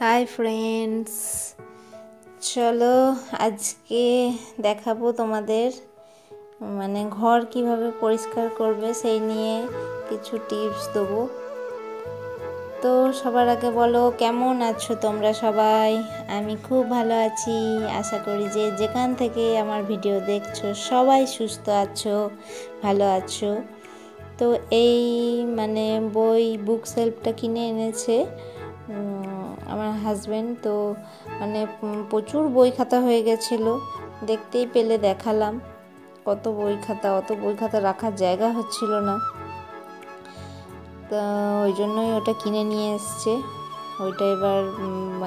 Hi friends, চলো আজকে দেখাবো তোমাদের ঘর কিভাবে পরিষ্কার করবে সেই নিয়ে কিছু টিপস দেবো। তো সবার আগে বলো, কেমন আছো তোমরা সবাই? আমি খুব ভালো আছি। আশা করি যে যেখান থেকে আমার ভিডিও দেখছো সবাই সুস্থ আছো, ভালো আছো। তো এই বুক সেলফটা কিনে এনেছে আমার হাজব্যান্ড। তো প্রচুর বই খাতা হয়ে গেছিলো, দেখতেই পেলে দেখালাম কত বই খাতা, অত বই খাতা রাখার জায়গা হচ্ছিল না। তো ওই জন্যই ওটা কিনে নিয়ে এসছে। ওইটা এবার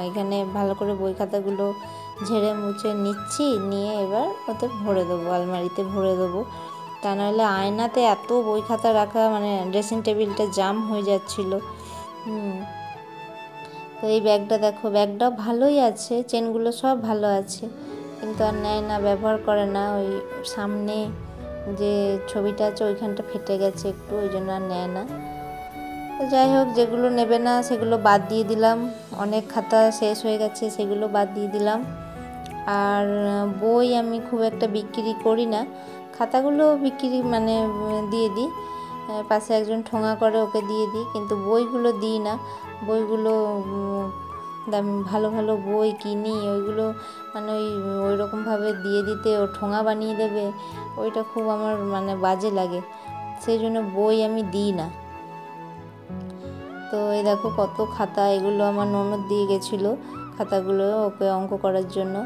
এখানে ভালো করে বই খাতাগুলো ঝেড়ে মুছে নিচ্ছি, নিয়ে এবার ওতে ভরে দেবো, আলমারিতে ভরে দেবো। তা নাহলে আয়নাতে এত বই খাতা রাখা, ড্রেসিং টেবিলটা জাম হয়ে যাচ্ছিলো। তো এই ব্যাগটা দেখো, ব্যাগটাও ভালোই আছে, চেনগুলো সব ভালো আছে, কিন্তু আর নেয় না, ব্যবহার করে না। ওই সামনে যে ছবিটা আছে ওইখানটা ফেটে গেছে একটু, ওই জন্য আর নেয় না। তো যাই হোক, যেগুলো নেবে না সেগুলো বাদ দিয়ে দিলাম। অনেক খাতা শেষ হয়ে গেছে, সেগুলো বাদ দিয়ে দিলাম। আর বই আমি খুব একটা বিক্রি করি না, খাতাগুলো বিক্রি দিয়ে দিই, পাশে একজন ঠোঙা করে ওকে দিয়ে দিই, কিন্তু বইগুলো দিই না। বইগুলো ভালো ভালো বই কিনি, ওইগুলো ওই রকমভাবে দিয়ে দিতে ও ঠোঙা বানিয়ে দেবে, ওইটা খুব আমার বাজে লাগে, সেই জন্য বই আমি দিই না। তো এই দেখো কত খাতা, এগুলো আমার ননদ দিয়ে গেছিলো খাতাগুলো ওকে অঙ্ক করার জন্য।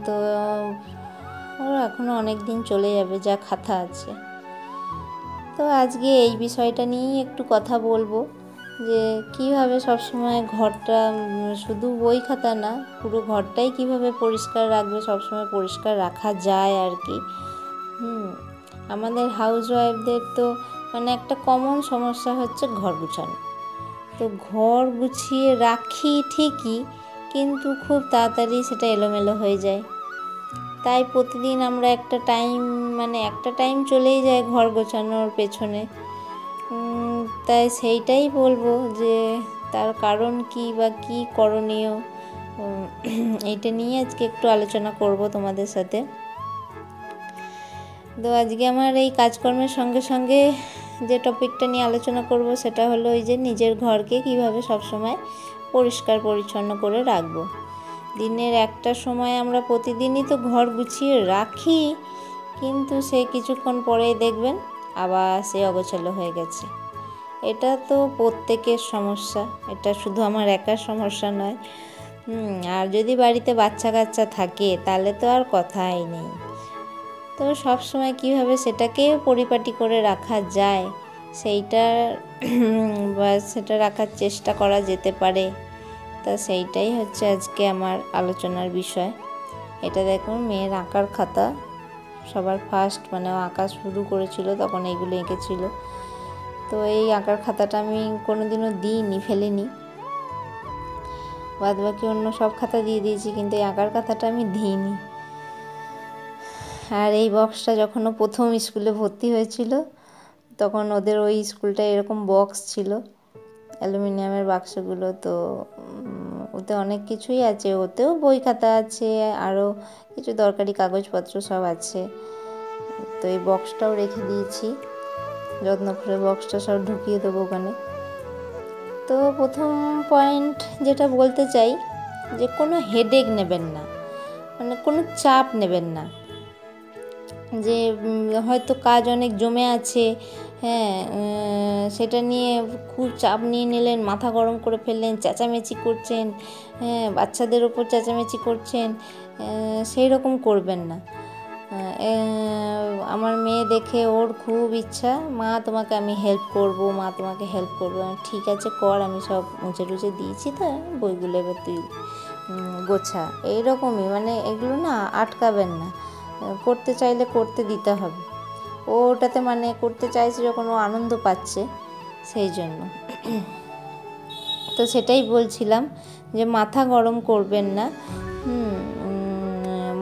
তো ওর এখনও অনেক দিন চলে যাবে যা খাতা আছে। তো আজকে এই বিষয়টা নিয়েই একটু কথা বলবো, যে কীভাবে সবসময় ঘরটা, শুধু বই খাতা না, পুরো ঘরটাই কিভাবে পরিষ্কার রাখবে, সবসময় পরিষ্কার রাখা যায় আর কি। আমাদের হাউস ওয়াইফদের তো একটা কমন সমস্যা হচ্ছে ঘর গুছানো। তো ঘর গুছিয়ে রাখি ঠিকই, কিন্তু খুব তাড়াতাড়ি সেটা এলোমেলো হয়ে যায়। তাই প্রতিদিন আমরা একটা টাইম চলেই যায় ঘর গোছানোর পেছনে। তাই সেইটাই বলবো যে তার কারণ কি বা কী করণীয়, এইটা নিয়ে আজকে একটু আলোচনা করব তোমাদের সাথে। তো আজকে আমার এই কাজকর্মের সঙ্গে সঙ্গে যে টপিকটা নিয়ে আলোচনা করব সেটা হলো ওই যে নিজের ঘরকে কিভাবে সবসময় পরিষ্কার পরিচ্ছন্ন করে রাখবো। দিনের একটা সময় আমরা প্রতিদিনই তো ঘর গুছিয়ে রাখি, কিন্তু সে কিছুক্ষণ পরেই দেখবেন আবার সে অগোছালো হয়ে গেছে। এটা তো প্রত্যেকের সমস্যা, এটা শুধু আমার একার সমস্যা নয়। আর যদি বাড়িতে বাচ্চা কাচ্চা থাকে তাহলে তো আর কথাই নেই। তো সব সময় কীভাবে সেটাকে পরিপাটি করে রাখা যায় সেটা রাখার চেষ্টা করা যেতে পারে। তা সেইটাই হচ্ছে আজকে আমার আলোচনার বিষয়। এটা দেখুন মেয়ের আঁকার খাতা, সবার ফার্স্ট আঁকা শুরু করেছিল তখন এইগুলো এঁকেছিল। তো এই আঁকার খাতাটা আমি কোনোদিনও দিইনি, ফেলিনি, বাদ বাকি অন্য সব খাতা দিয়ে দিয়েছি, কিন্তু এই আঁকার খাতাটা আমি দিইনি। আর এই বক্সটা যখন ও প্রথম স্কুলে ভর্তি হয়েছিল তখন ওদের ওই স্কুলটা এরকম বক্স ছিল, অ্যালুমিনিয়ামের বাক্সগুলো। তো ওতে অনেক কিছুই আছে, ওতেও বই খাতা আছে, আরও কিছু দরকারি কাগজপত্র সব আছে। তো এই বক্সটাও রেখে দিয়েছি, যত্ন করে বক্সটা সব ঢুকিয়ে দেবো ওখানে। তো প্রথম পয়েন্ট যেটা বলতে চাই, যে কোনো হেডেক নেবেন না, কোনো চাপ নেবেন না। যে হয়তো কাজ অনেক জমে আছে, সেটা নিয়ে খুব চাপ নিয়ে নিলেন, মাথা গরম করে ফেললেন, চেঁচামেচি করছেন, বাচ্চাদের ওপর চেঁচামেচি করছেন, সেই রকম করবেন না। আমার মেয়ে দেখে ওর খুব ইচ্ছা, মা তোমাকে আমি হেল্প করবো, মা তোমাকে হেল্প করবো। ঠিক আছে কর, আমি সব মুছে টুছে দিয়েছি, তো বইগুলো এবার তুই গোছা। এইরকমই এগুলো না আটকাবেন না, করতে চাইলে করতে দিতে হবে। ও ওটাতে করতে চাইছে যখন ও আনন্দ পাচ্ছে, সেই জন্য। তো সেটাই বলছিলাম যে মাথা গরম করবেন না,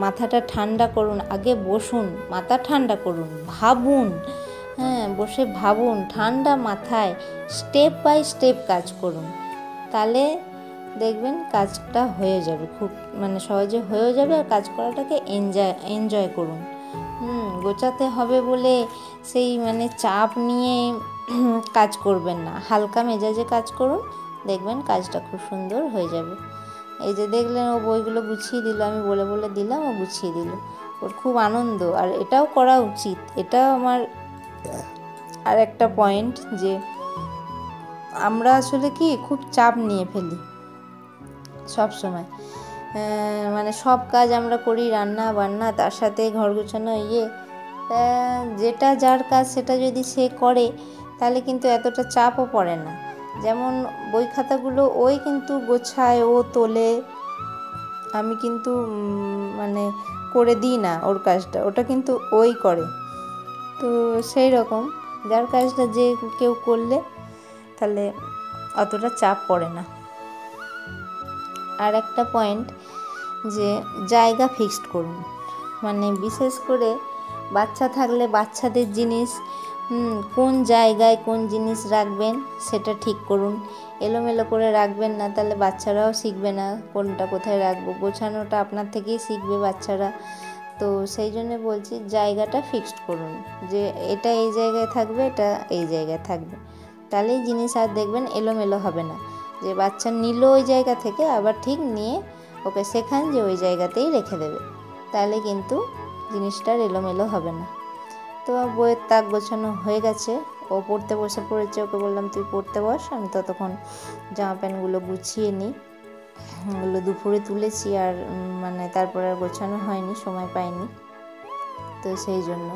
মাথাটা ঠান্ডা করুন, আগে বসুন, মাথা ঠান্ডা করুন, ভাবুন, বসে ভাবুন, ঠান্ডা মাথায় স্টেপ বাই স্টেপ কাজ করুন, তাহলে দেখবেন কাজটা হয়ে যাবে, খুব মানে সহজে হয়েও যাবে। আর কাজ করাটাকে এনজয় করুন। গোছাতে হবে বলে সেই মানে চাপ নিয়ে কাজ করবেন না, হালকা মেজাজে কাজ করুন, দেখবেন কাজটা খুব সুন্দর হয়ে যাবে। এই যে দেখলেন ও বইগুলো গুছিয়ে দিল, আমি বলে বলে দিলাম, ও গুছিয়ে দিল, ওর খুব আনন্দ। আর এটাও করা উচিত, এটাও আমার আর একটা পয়েন্ট, যে আমরা আসলে কি খুব চাপ নিয়ে ফেলি সব সময়, মানে সব কাজ আমরা করি, রান্না বান্না, তার সাথে ঘর গোছানো, যেটা যার কাজ সেটা যদি সে করে তাহলে কিন্তু এতটা চাপও পড়ে না। যেমন বই খাতাগুলো ওই কিন্তু গোছায়, ও তোলে, আমি কিন্তু মানে করে দিই না ওর কাজটা, ওটা কিন্তু ওই করে। তো সেই রকম যার কাজটা যে কেউ করলে তাহলে অতটা চাপ পড়ে না। আর একটা পয়েন্ট, যে জায়গা ফিক্সড করুন, মানে বিশেষ করে বাচ্চা থাকলে বাচ্চাদের জিনিস কোন জায়গায় কোন জিনিস রাখবেন সেটা ঠিক করুন। এলোমেলো করে রাখবেন না, তাহলে বাচ্চারাও শিখবে না কোনটা কোথায় রাখবো, গোছানোটা আপনার থেকেই শিখবে বাচ্চারা। তো সেই জন্য বলছি জায়গাটা ফিক্সড করুন, যে এটা এই জায়গায় থাকবে, এটা এই জায়গায় থাকবে, তাহলেই জিনিস আর দেখবেন এলোমেলো হবে না। যে বাচ্চা নিল ওই জায়গা থেকে, আবার ঠিক নিয়ে ওকে শেখান যে ওই জায়গাতেই রেখে দেবে, তাহলে কিন্তু জিনিসটার এলোমেলো হবে না। তো বইয়ের তাক গোছানো হয়ে গেছে, ও পড়তে বসে পড়েছে, ওকে বললাম তুই পড়তে বস, আমি ততক্ষণ জামা প্যান্টগুলো গুছিয়ে নিই। ওগুলো দুপুরে তুলেছি, আর মানে তারপর আর গোছানো হয়নি, সময় পাইনি, তো সেই জন্য।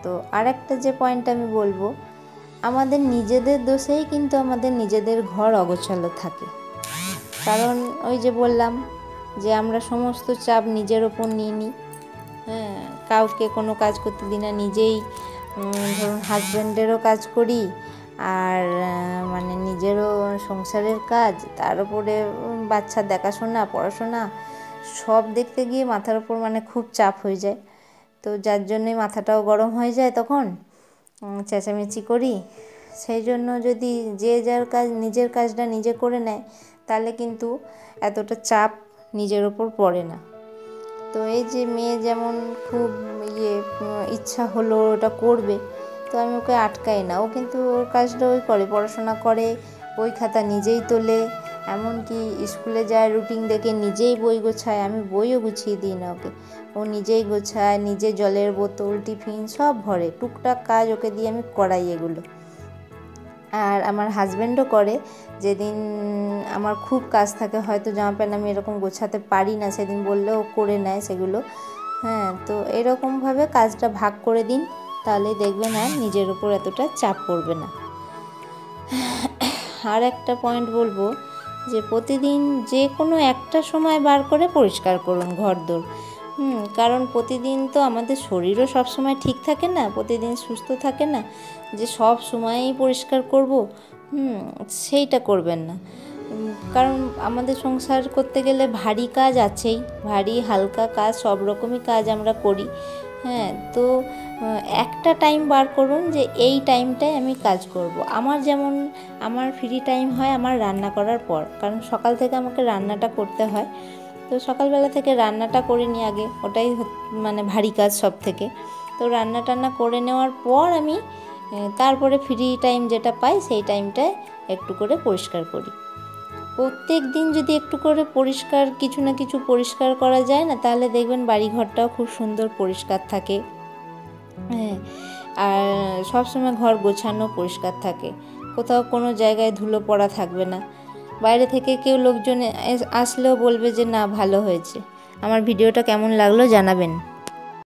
তো আর একটা যে পয়েন্ট আমি বলবো, আমাদের নিজেদের দোষেই কিন্তু আমাদের নিজেদের ঘর অগোছালো থাকে। কারণ ওই যে বললাম যে আমরা সমস্ত চাপ নিজের ওপর নিয়ে নিই, কাউকে কোনো কাজ করতে দিই না, নিজেই ধরুন হাজব্যান্ডেরও কাজ করি, আর মানে নিজেরও সংসারের কাজ, তার উপরে বাচ্চার দেখাশোনা, পড়াশোনা, সব দেখতে গিয়ে মাথার ওপর মানে খুব চাপ হয়ে যায়। তো যার জন্যই মাথাটাও গরম হয়ে যায়, তখন চেঁচামেচি করি। সেই জন্য যদি যে যার কাজ, নিজের কাজটা নিজে করে নেয়, তাহলে কিন্তু এতটা চাপ নিজের ওপর পড়ে না। তো এই যে মেয়ে যেমন খুব ইচ্ছা হলো ওটা করবে, তো আমি ওকে আটকাই না, ও কিন্তু ওর কাজটা ওই করে, পড়াশোনা করে, বই খাতা নিজেই তোলে, এমনকি স্কুলে যায় রুটিন দেখে নিজেই বই গোছায়, আমি বইও গুছিয়ে দিই না ওকে, ও নিজেই গোছায়, নিজে জলের বোতল, টিফিন সব ভরে, টুকটাক কাজ ওকে দিয়ে আমি করাই এগুলো। আর আমার হাজব্যান্ডও করে, যেদিন আমার খুব কাজ থাকে, হয়তো জামা প্যান্ট আমি এরকম গোছাতে পারি না, সেদিন বললেও করে নেয় সেগুলো। তো এরকমভাবে কাজটা ভাগ করে দিন, তাহলে দেখবেন আর নিজের উপর এতটা চাপ পড়বে না। আর একটা পয়েন্ট বলবো, যে প্রতিদিন যে কোনো একটা সময় বার করে পরিষ্কার করুন ঘরদোর। কারণ প্রতিদিন তো আমাদের শরীরও সব সময় ঠিক থাকে না, প্রতিদিন সুস্থ থাকে না, যে সব সময়ই পরিষ্কার করব, সেইটা করবেন না। কারণ আমাদের সংসার করতে গেলে ভারী কাজ আছেই, ভারী হালকা কাজ সব রকমই কাজ আমরা করি। তো একটা টাইম বার করুন, যে এই টাইমটায় আমি কাজ করব। আমার যেমন আমার ফ্রি টাইম হয় আমার রান্না করার পর, কারণ সকাল থেকে আমাকে রান্নাটা করতে হয়, তো সকালবেলা থেকে রান্নাটা করে নিই আগে, ওটাই মানে ভারী কাজ সব থেকে। তো রান্না টান্না করে নেওয়ার পর আমি তারপরে ফ্রি টাইম যেটা পাই সেই টাইমটায় একটু করে পরিষ্কার করি। প্রত্যেক দিন যদি একটু করে পরিষ্কার, কিছু না কিছু পরিষ্কার করা যায় না, তাহলে দেখবেন বাড়িঘরটাও খুব সুন্দর পরিষ্কার থাকে। আর সবসময় ঘর গোছানো পরিষ্কার থাকে, কোথাও কোনো জায়গায় ধুলো পড়া থাকবে না। বাইরে থেকে কেউ লোকজন আসলেও বলবে যে না ভালো হয়েছে। আমার ভিডিওটা কেমন লাগলো জানাবেন।